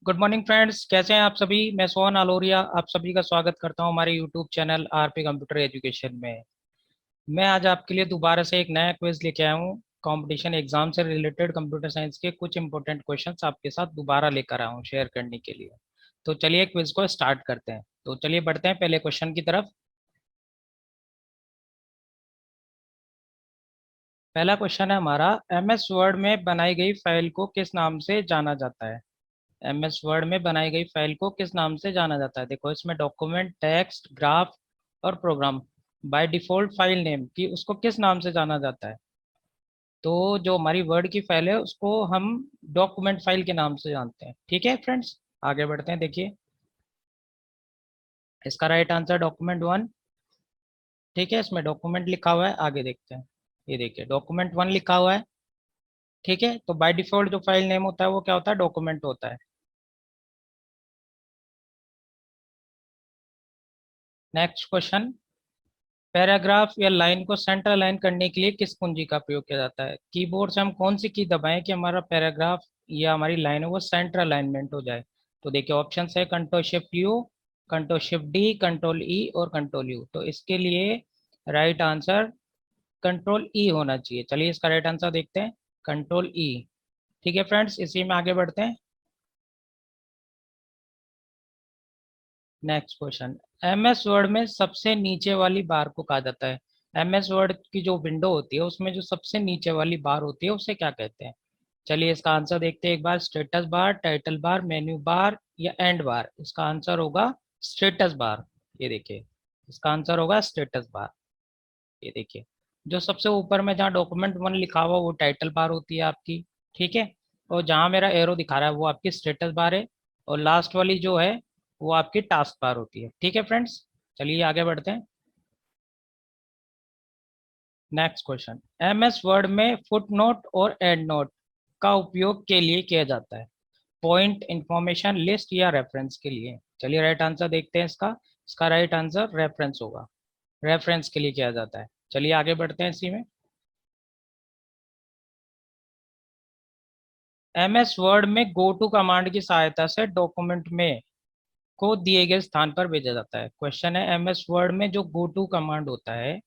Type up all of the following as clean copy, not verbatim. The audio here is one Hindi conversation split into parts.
गुड मॉर्निंग फ्रेंड्स, कैसे हैं आप सभी। मैं सोहन आलोरिया आप सभी का स्वागत करता हूं हमारे YouTube channel RP computer education में। मैं आज आपके लिए दोबारा से एक नया क्विज लेके आया हूं। कंपटीशन एग्जाम से रिलेटेड कंप्यूटर साइंस के कुछ इंपॉर्टेंट क्वेश्चंस आपके साथ दोबारा लेकर आया हूं शेयर करने के लिए। तो चलिए क्विज को स्टार्ट करते हैं। तो चलिए बढ़ते हैं पहले क्वेश्चन की तरफ। पहला क्वेश्चन है हमारा, एमएस वर्ड में बनाई गई फाइल को किस नाम से जाना जाता है। एमएस वर्ड में बनाई गई फाइल को किस नाम से जाना जाता है। देखो इसमें डॉक्यूमेंट, टेक्स्ट, ग्राफ और program. By default file name की उसको किस नाम से जाना जाता है। तो जो हमारी वर्ड की फाइल है उसको हम डॉक्यूमेंट फाइल के नाम से जानते हैं। ठीक है फ्रेंड्स, आगे बढ़ते हैं। देखिए इसका राइट आंसर डॉक्यूमेंट 1। ठीक है, इसमें डॉक्यूमेंट लिखा हुआ है, आगे देखते हैं। ये देखिए डॉक्यूमेंट 1 लिखा हुआ है। ठीक है, तो बाय डिफॉल्ट जो फाइल नेम होता है वो क्या होता है, डॉक्यूमेंट होता है। नेक्स्ट क्वेश्चन, पैराग्राफ या लाइन को सेंटर लाइन करने के लिए किस कुंजी का प्रयोग किया जाता है। कीबोर्ड से हम कौन सी की दबाएं कि हमारा पैराग्राफ या हमारी लाइन है वो सेंटर अलाइनमेंट हो जाए। तो देखिए ऑप्शन है control shift you, control shift D, control ई और कंट्रोल यू। तो इसके लिए राइट आंसर कंट्रोल ई होना चाहिए। चलिए इसका राइट आंसर देखते हैं, कंट्रोल ई। ठीक है फ्रेंड्स, इसी में आगे बढ़ते हैं। नेक्स्ट क्वेश्चन, एमएस वर्ड में सबसे नीचे वाली बार को कहा जाता है। एमएस वर्ड की जो विंडो होती है उसमें जो सबसे नीचे वाली बार होती है उसे क्या कहते हैं। चलिए इसका आंसर देखते हैं एक बार। Status bar, title bar, menu bar या एंड बार। इसका आंसर होगा स्टेटस बार। ये देखिए इसका आंसर होगा स्टेटस बार। ये देखिए जो सबसे ऊपर में जहाँ डॉक्यूमेंट 1 लिखा हुआ वो टाइटल बार होती है आपकी। ठीक है, और जहाँ मेरा एरो दिखा रहा है वो आपकी स्टेटस बार है। और लास्ट वाली जो है वो आपकी टास्क बार होती है। ठीक है फ्रेंड्स, चलिए आगे बढ़ते हैं। नेक्स्ट क्वेश्चन, एमएस वर्ड में फुट नोट और एंड नोट का उपयोग के लिए किया जाता है। पॉइंट, इंफॉर्मेशन, लिस्ट या रेफरेंस के लिए। चलिए राइट आंसर देखते हैं इसका। इसका राइट आंसर रेफरेंस होगा। रेफरेंस के लिए किया जाता है। चलिए आगे बढ़ते हैं इसी में। एमएस वर्ड में गो टू कमांड की सहायता से डॉक्यूमेंट में को दिए गए स्थान पर भेजा जाता है। क्वेश्चन है, एमएस वर्ड में जो गो टू कमांड होता है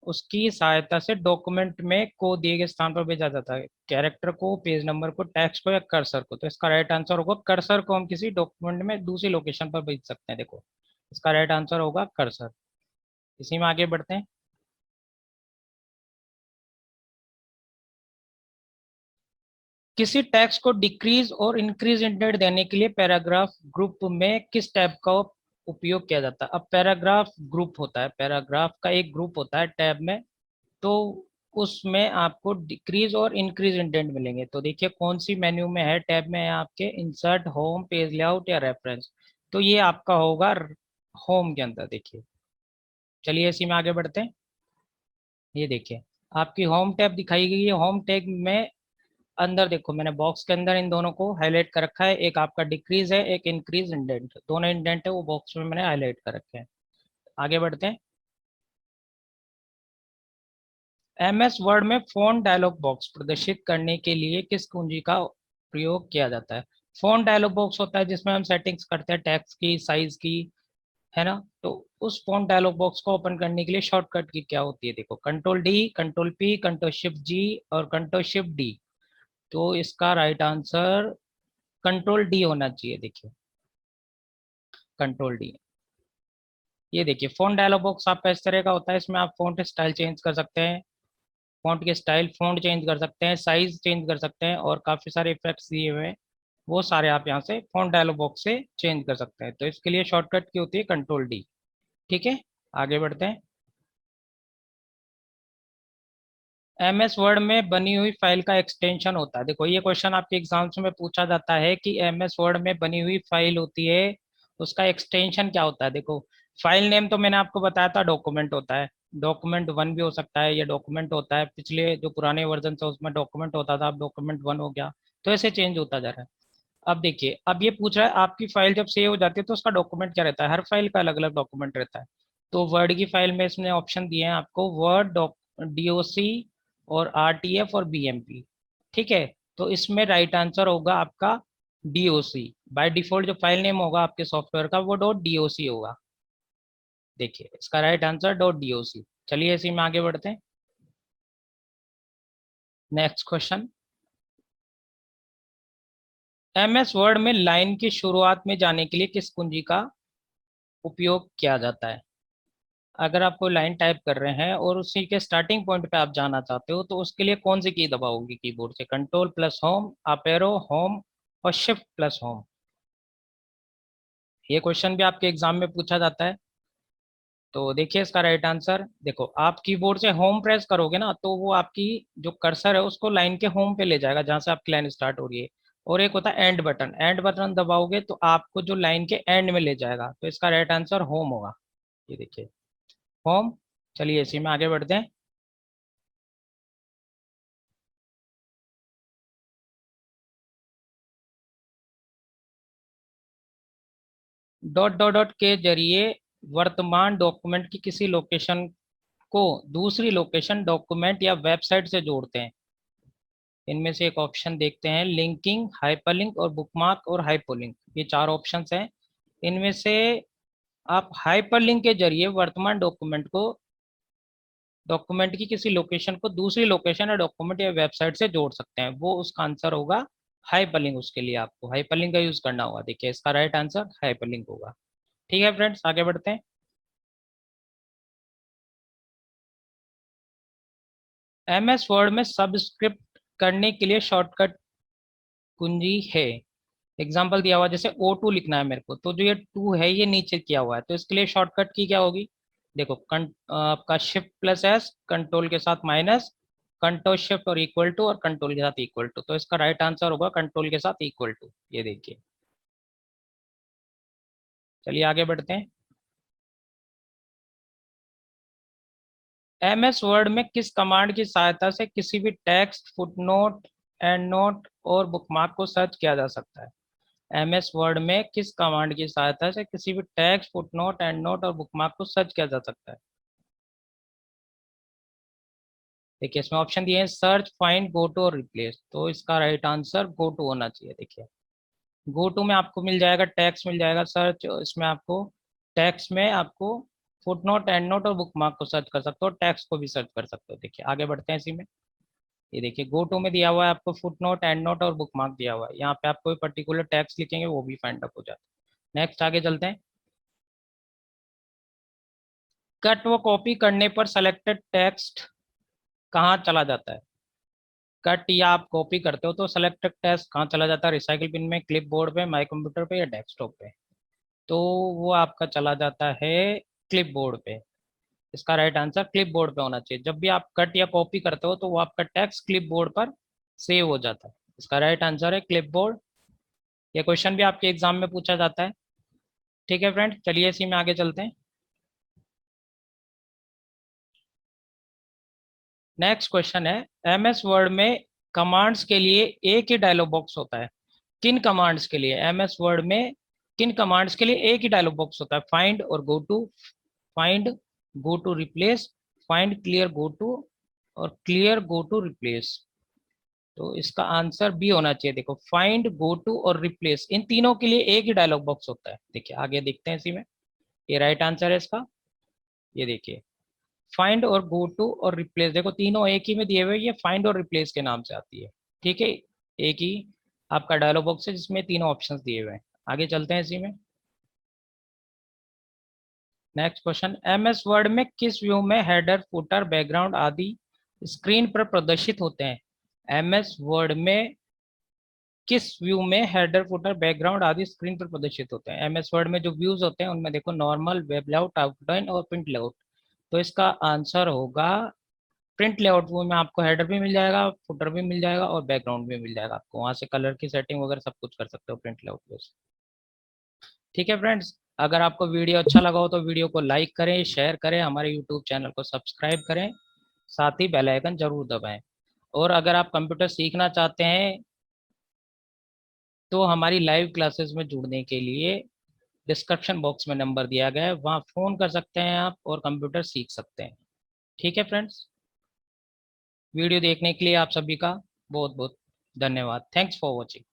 उसकी सहायता से डॉक्यूमेंट में को दिए गए स्थान पर भेजा जाता है। कैरेक्टर को, पेज नंबर को, टेक्स्ट को या कर्सर को। तो इसका राइट आंसर होगा कर्सर को हम किसी डॉक्यूमेंट में दूसरी लोकेशन पर भेज सकते हैं। देखो इसका राइट आंसर होगा कर्सर। इसी में आगे बढ़ते हैं। किसी टेक्स्ट को डिक्रीज और इंक्रीज इंडेंट देने के लिए पैराग्राफ ग्रुप में किस टैब का उपयोग किया जाता है। अब पैराग्राफ ग्रुप होता है, पैराग्राफ का एक ग्रुप होता है टैब में। तो उसमें आपको डिक्रीज और इंक्रीज इंडेंट मिलेंगे। तो देखिए कौन सी मेन्यू में है, टैब में है आपके, इंसर्ट, होम, पेज लेआउट या रेफरेंस। तो ये आपका होगा होम के अंदर। देखिए चलिए इसी में आगे बढ़ते हैं। ये देखिए आपकी होम टैब दिखाई गई है। होम टैब में अंदर देखो मैंने बॉक्स के अंदर इन दोनों को हाईलाइट कर रखा है। एक आपका डिक्रीज है, एक इंक्रीज इंडेंट। दोनों इंडेंट है वो बॉक्स में मैंने हाईलाइट कर रखे हैं। आगे बढ़ते हैं। एमएस वर्ड में फोन डायलॉग बॉक्स प्रदर्शित करने के लिए किस कुंजी का प्रयोग किया जाता है। फोन डायलॉग बॉक्स होता है जिसमें हम सेटिंग्स करते हैं टेक्स्ट की, साइज की, है ना। तो उस फोन डायलॉग बॉक्स को ओपन करने के लिए शॉर्टकट की क्या होती है। देखो control D, control P, control shift G और कंट्रोल शिफ्ट डी। तो इसका राइट आंसर कंट्रोल डी होना चाहिए। देखिए कंट्रोल डी। ये देखिए फोन डायलॉग बॉक्स आपका इस तरह का होता है। इसमें आप फोंट स्टाइल चेंज कर सकते हैं, फॉन्ट के स्टाइल, फॉन्ट चेंज कर सकते हैं, साइज चेंज कर सकते हैं और काफ़ी सारे इफेक्ट्स दिए हुए हैं। वो सारे आप यहाँ से फॉन्ट डायलॉग बॉक्स से चेंज कर सकते हैं। तो इसके लिए शॉर्टकट की होती है कंट्रोल डी। ठीक है, आगे बढ़ते हैं। एमएस वर्ड में बनी हुई फाइल का एक्सटेंशन होता है। देखो ये क्वेश्चन आपके एग्जाम्स में पूछा जाता है कि एमएस वर्ड में बनी हुई फाइल होती है उसका एक्सटेंशन क्या होता है। देखो फाइल नेम तो मैंने आपको बताया था डॉक्यूमेंट होता है। डॉक्यूमेंट 1 भी हो सकता है या डॉक्यूमेंट होता है, पिछले जो पुराने वर्जन था उसमें डॉक्यूमेंट होता था, अब डॉक्यूमेंट 1 हो गया। तो ऐसे चेंज होता जा रहा है। अब देखिए अब ये पूछ रहा है आपकी फाइल जब सेव हो जाती है तो उसका डॉक्यूमेंट क्या रहता है। हर फाइल का अलग अलग डॉक्यूमेंट रहता है। तो वर्ड की फाइल में इसने ऑप्शन दिए हैं आपको, वर्ड, डीओसी और आरटीएफ और बीएमपी। ठीक है, तो इसमें राइट आंसर होगा आपका डीओसी। बाय डिफॉल्ट जो फाइल नेम होगा आपके सॉफ्टवेयर का वो .doc होगा। देखिए इसका राइट आंसर .doc। चलिए इसी में आगे बढ़ते हैं। नेक्स्ट क्वेश्चन, एमएस वर्ड में लाइन की शुरुआत में जाने के लिए किस कुंजी का उपयोग किया जाता है? अगर आप कोई लाइन टाइप कर रहे हैं और उसी के स्टार्टिंग पॉइंट पे आप जाना चाहते हो तो उसके लिए कौन सी की दबाओगे कीबोर्ड से? Control plus home, up arrow, home और शिफ्ट प्लस होम। ये क्वेश्चन भी आपके एग्जाम में पूछा जाता है। तो देखिए इसका राइट आंसर, देखो आप कीबोर्ड से होम प्रेस करोगे ना तो वो आपकी जो कर्सर है उसको लाइन के होम पे ले जाएगा जहां से आपकी लाइन स्टार्ट हो रही है। और एक होता है एंड बटन, एंड बटन दबाओगे तो आपको जो लाइन के एंड में ले जाएगा। तो इसका राइट आंसर होम होगा। ये देखिए होम। चलिए इसी में आगे बढ़ते हैं। डॉट डॉट डॉट के जरिए वर्तमान डॉक्यूमेंट की किसी लोकेशन को दूसरी लोकेशन, डॉक्यूमेंट या वेबसाइट से जोड़ते हैं। इनमें से एक ऑप्शन देखते हैं, लिंकिंग, हाइपरलिंक और बुकमार्क और हाइपरलिंक। ये चार ऑप्शंस हैं। इनमें से आप हाइपरलिंक के जरिए वर्तमान डॉक्यूमेंट की किसी लोकेशन को दूसरी लोकेशन या डॉक्यूमेंट या वेबसाइट से जोड़ सकते हैं। वो उसका आंसर होगा हाइपरलिंक। उसके लिए आपको हाइपरलिंक का यूज करना होगा। देखिए इसका राइट आंसर हाइपरलिंक होगा। ठीक है फ्रेंड्स, आगे बढ़ते हैं। एमएस वर्ड में सबस्क्रिप्ट करने के लिए शॉर्टकट कुंजी है। एग्जाम्पल दिया हुआ, जैसे O2 लिखना है मेरे को, तो जो ये टू है ये नीचे किया हुआ है, तो इसके लिए शॉर्टकट की क्या होगी? देखो आपका शिफ्ट प्लस एस, कंट्रोल के साथ माइनस, कंट्रोल शिफ्ट और इक्वल टू, और कंट्रोल के साथ इक्वल टू। तो इसका राइट आंसर होगा कंट्रोल के साथ इक्वल टू। ये देखिए। चलिए आगे बढ़ते हैं। एमएस वर्ड में किस कमांड की सहायता से किसी भी टेक्स्ट, फुटनोट, एंड नोट और बुकमार्क को सर्च किया जा सकता है? एमएस वर्ड में किस कमांड की सहायता से किसी भी टेक्स्ट, फुटनोट, एंड नोट और बुकमार्क को सर्च किया जा सकता है? देखिए इसमें ऑप्शन दिए हैं, सर्च, फाइंड, गो टू और रिप्लेस। तो इसका राइट आंसर गो टू होना चाहिए। देखिए गो टू में आपको मिल जाएगा टेक्स्ट, मिल जाएगा सर्च, इसमें आपको टेक्स्ट में आपको फुटनोट, एंड नोट और बुकमार्क को सर्च कर सकते हो, टेक्स्ट को भी सर्च कर सकते हो। देखिए आगे बढ़ते हैं इसी में। ये देखिए गो टू में दिया हुआ है आपको फुटनोट, एंड नोट और बुकमार्क दिया हुआ है। यहाँ पे आप कोई पर्टिकुलर टेक्स्ट लिखेंगे वो भी फाइंड अप हो जाता है। नेक्स्ट आगे चलते हैं। कट व कॉपी करने पर सेलेक्टेड टेक्स्ट कहाँ चला जाता है? कट या आप कॉपी करते हो तो सेलेक्टेड टेक्स्ट कहाँ चला जाता है? रिसाइकिल बिन में, क्लिप बोर्ड पे, माई कंप्यूटर पे या डेस्कटॉप पे? तो वो आपका चला जाता है क्लिप बोर्ड पे। इसका राइट आंसर क्लिप बोर्ड पे होना चाहिए। जब भी आप कट या कॉपी करते हो तो वो आपका टेक्स्ट क्लिप बोर्ड पर सेव हो जाता है। इसका राइट आंसर है क्लिप बोर्ड। ये क्वेश्चन भी आपके एग्जाम में पूछा जाता है। ठीक है फ्रेंड, चलिए इसी में आगे चलते हैं। नेक्स्ट क्वेश्चन है, एमएस वर्ड में कमांड्स के लिए एक ही डायलॉग बॉक्स होता है। किन कमांड्स के लिए एमएस वर्ड में, किन कमांड्स के लिए एक ही डायलॉग बॉक्स होता है? फाइंड और go to, find, go to replace, find clear go to और क्लियर गो टू रिप्लेस। तो इसका आंसर बी होना चाहिए। देखो फाइंड, गो टू और रिप्लेस, इन तीनों के लिए एक ही डायलॉग बॉक्स होता है। देखिए आगे देखते हैं इसी में। ये राइट आंसर है इसका। ये देखिए फाइंड और गो टू और रिप्लेस, देखो तीनों एक ही में दिए हुए, ये फाइंड और रिप्लेस के नाम से आती है। ठीक है, एक ही आपका डायलॉग बॉक्स है जिसमें तीनों ऑप्शंस दिए हुए हैं। आगे चलते हैं इसी में। नेक्स्ट क्वेश्चन, एमएस वर्ड में किस व्यू में हेडर, फुटर, बैकग्राउंड आदि स्क्रीन पर प्रदर्शित होते हैं? एमएस वर्ड में किस व्यू में हेडर, फुटर, बैकग्राउंड आदि स्क्रीन पर प्रदर्शित होते हैं? एमएस वर्ड में जो व्यूज होते हैं उनमें देखो नॉर्मल, वेब लेआउट, आउटलाइन और प्रिंट लेआउट। तो इसका आंसर होगा प्रिंट लेआउट। वो में आपको हेडर भी मिल जाएगा, फुटर भी मिल जाएगा और बैकग्राउंड भी मिल जाएगा। आपको वहां से कलर की सेटिंग वगैरह सब कुछ कर सकते हो प्रिंट लेआउट पे। ठीक है फ्रेंड्स, अगर आपको वीडियो अच्छा लगा हो तो वीडियो को लाइक करें, शेयर करें, हमारे यूट्यूब चैनल को सब्सक्राइब करें, साथ ही बेल आइकन जरूर दबाएं। और अगर आप कंप्यूटर सीखना चाहते हैं तो हमारी लाइव क्लासेस में जुड़ने के लिए डिस्क्रिप्शन बॉक्स में नंबर दिया गया है, वहाँ फ़ोन कर सकते हैं आप और कंप्यूटर सीख सकते हैं। ठीक है फ्रेंड्स, वीडियो देखने के लिए आप सभी का बहुत बहुत धन्यवाद। Thanks for watching.